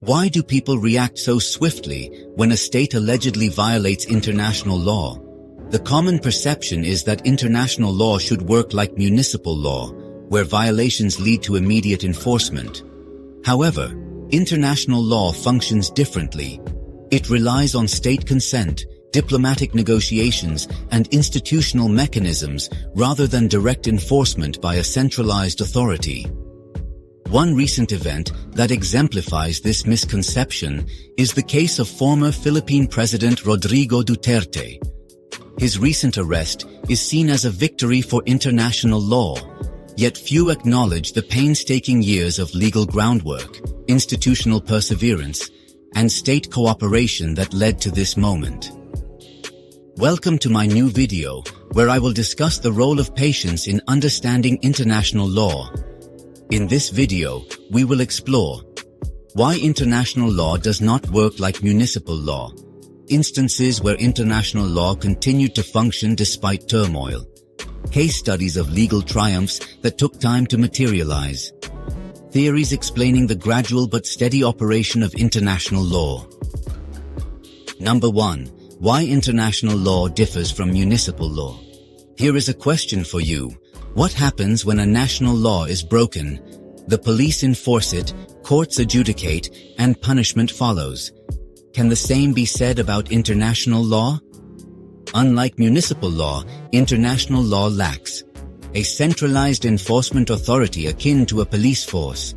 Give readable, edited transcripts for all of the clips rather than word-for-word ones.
Why do people react so swiftly when a state allegedly violates international law? The common perception is that international law should work like municipal law, where violations lead to immediate enforcement. However, international law functions differently. It relies on state consent, diplomatic negotiations, and institutional mechanisms rather than direct enforcement by a centralized authority. One recent event that exemplifies this misconception is the case of former Philippine President Rodrigo Duterte. His recent arrest is seen as a victory for international law, yet few acknowledge the painstaking years of legal groundwork, institutional perseverance, and state cooperation that led to this moment. Welcome to my new video, where I will discuss the role of patience in understanding international law. In this video, we will explore why international law does not work like municipal law, instances where international law continued to function despite turmoil, case studies of legal triumphs that took time to materialize, theories explaining the gradual but steady operation of international law. Number 1. Why international law differs from municipal law. Here is a question for you. What happens when a national law is broken? The police enforce it, courts adjudicate, and punishment follows. Can the same be said about international law? Unlike municipal law, international law lacks a centralized enforcement authority akin to a police force,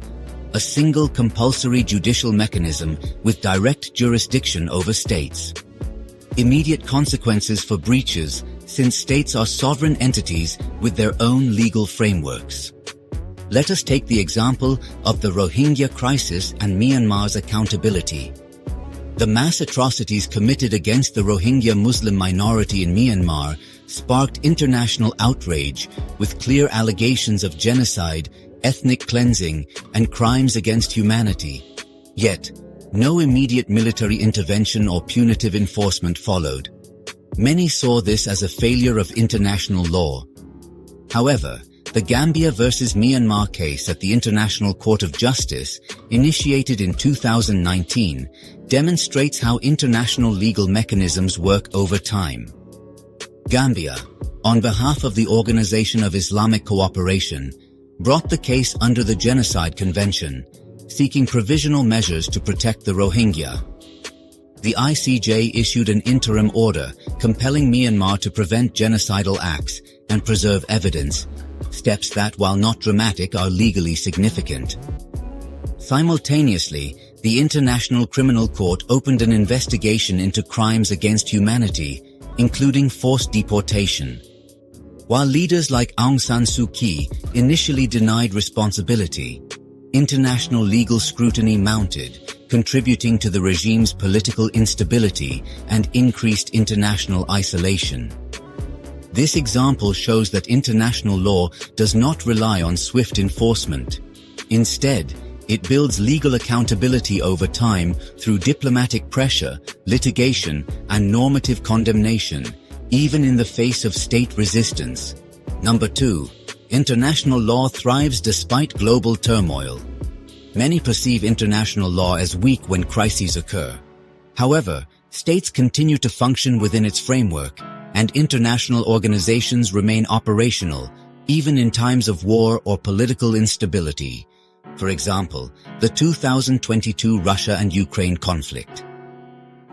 a single compulsory judicial mechanism with direct jurisdiction over states, immediate consequences for breaches, since states are sovereign entities with their own legal frameworks. Let us take the example of the Rohingya crisis and Myanmar's accountability. The mass atrocities committed against the Rohingya Muslim minority in Myanmar sparked international outrage with clear allegations of genocide, ethnic cleansing, and crimes against humanity. Yet, no immediate military intervention or punitive enforcement followed. Many saw this as a failure of international law. However, the Gambia versus Myanmar case at the International Court of Justice, initiated in 2019, demonstrates how international legal mechanisms work over time. Gambia, on behalf of the Organization of Islamic Cooperation, brought the case under the Genocide Convention, seeking provisional measures to protect the Rohingya. The ICJ issued an interim order compelling Myanmar to prevent genocidal acts and preserve evidence, steps that, while not dramatic, are legally significant. Simultaneously, the International Criminal Court opened an investigation into crimes against humanity, including forced deportation. While leaders like Aung San Suu Kyi initially denied responsibility, international legal scrutiny mounted, contributing to the regime's political instability and increased international isolation. This example shows that international law does not rely on swift enforcement. Instead, it builds legal accountability over time through diplomatic pressure, litigation, and normative condemnation, even in the face of state resistance. Number 2. International law thrives despite global turmoil. Many perceive international law as weak when crises occur. However, states continue to function within its framework, and international organizations remain operational, even in times of war or political instability. For example, the 2022 Russia and Ukraine conflict.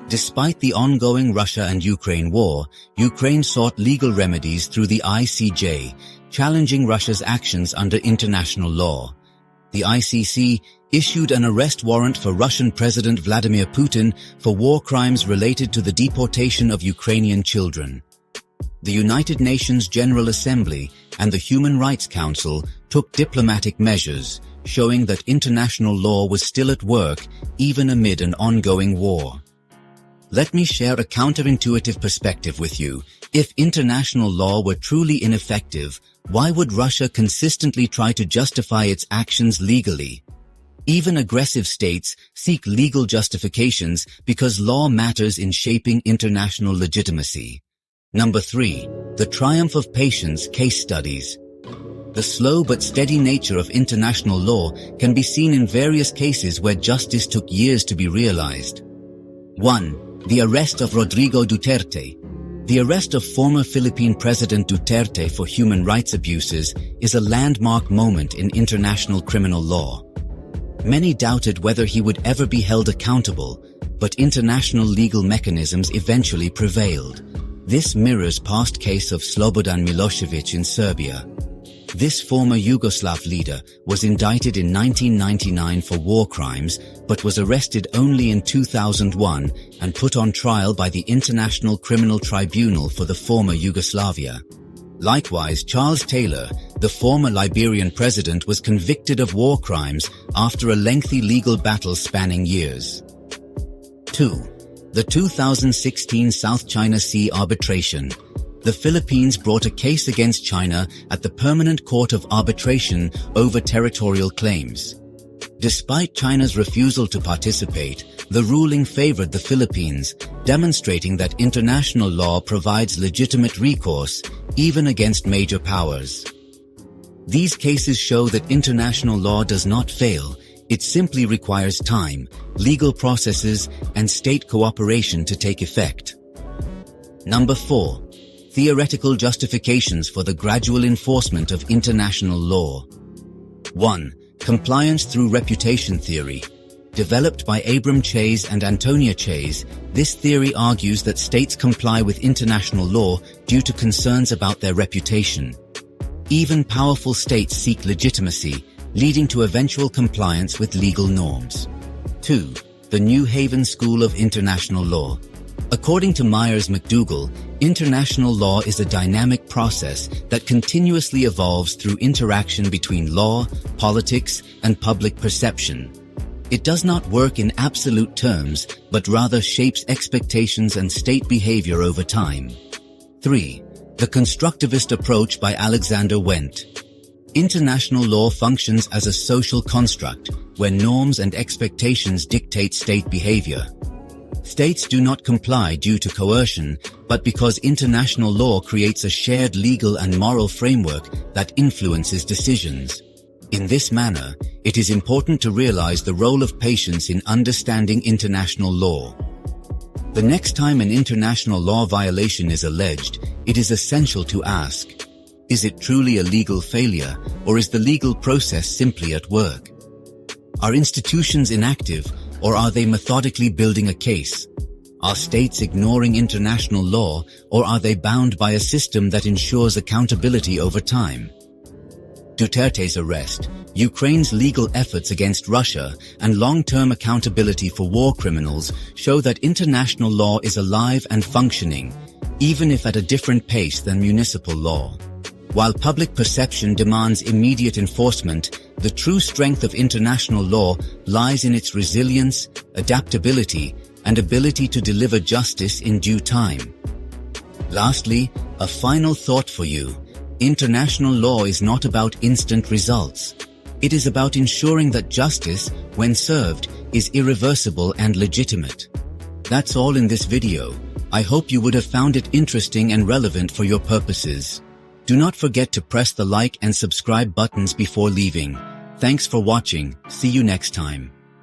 Despite the ongoing Russia and Ukraine war, Ukraine sought legal remedies through the ICJ, challenging Russia's actions under international law. The ICC issued an arrest warrant for Russian President Vladimir Putin for war crimes related to the deportation of Ukrainian children. The United Nations General Assembly and the Human Rights Council took diplomatic measures, showing that international law was still at work even amid an ongoing war. Let me share a counterintuitive perspective with you. If international law were truly ineffective, why would Russia consistently try to justify its actions legally? Even aggressive states seek legal justifications because law matters in shaping international legitimacy. Number 3. The triumph of patience case studies. The slow but steady nature of international law can be seen in various cases where justice took years to be realized. 1. The arrest of Rodrigo Duterte. The arrest of former Philippine President Duterte for human rights abuses is a landmark moment in international criminal law. Many doubted whether he would ever be held accountable, but international legal mechanisms eventually prevailed. This mirrors past case of Slobodan Milosevic in Serbia. This former Yugoslav leader was indicted in 1999 for war crimes, but was arrested only in 2001 and put on trial by the International Criminal Tribunal for the former Yugoslavia. Likewise, Charles Taylor, the former Liberian president, was convicted of war crimes after a lengthy legal battle spanning years. 2. The 2016 South China Sea arbitration. The Philippines brought a case against China at the Permanent Court of Arbitration over territorial claims. Despite China's refusal to participate, the ruling favored the Philippines, demonstrating that international law provides legitimate recourse, even against major powers. These cases show that international law does not fail. It simply requires time, legal processes, and state cooperation to take effect. Number 4. Theoretical justifications for the gradual enforcement of international law. 1. Compliance through reputation theory. Developed by Abram Chase and Antonia Chase, this theory argues that states comply with international law due to concerns about their reputation. Even powerful states seek legitimacy, leading to eventual compliance with legal norms. 2. The New Haven School of International Law. According to Myers-McDougall, international law is a dynamic process that continuously evolves through interaction between law, politics, and public perception. It does not work in absolute terms, but rather shapes expectations and state behavior over time. 3. The constructivist approach by Alexander Wendt. International law functions as a social construct, where norms and expectations dictate state behavior. States do not comply due to coercion, but because international law creates a shared legal and moral framework that influences decisions. In this manner, it is important to realize the role of patience in understanding international law. The next time an international law violation is alleged, it is essential to ask, is it truly a legal failure, or is the legal process simply at work? Are institutions inactive, or are they methodically building a case? Are states ignoring international law, or are they bound by a system that ensures accountability over time? Duterte's arrest, Ukraine's legal efforts against Russia, and long-term accountability for war criminals show that international law is alive and functioning, even if at a different pace than municipal law. While public perception demands immediate enforcement, the true strength of international law lies in its resilience, adaptability, and ability to deliver justice in due time. Lastly, a final thought for you. International law is not about instant results. It is about ensuring that justice, when served, is irreversible and legitimate. That's all in this video. I hope you would have found it interesting and relevant for your purposes. Do not forget to press the like and subscribe buttons before leaving. Thanks for watching. See you next time.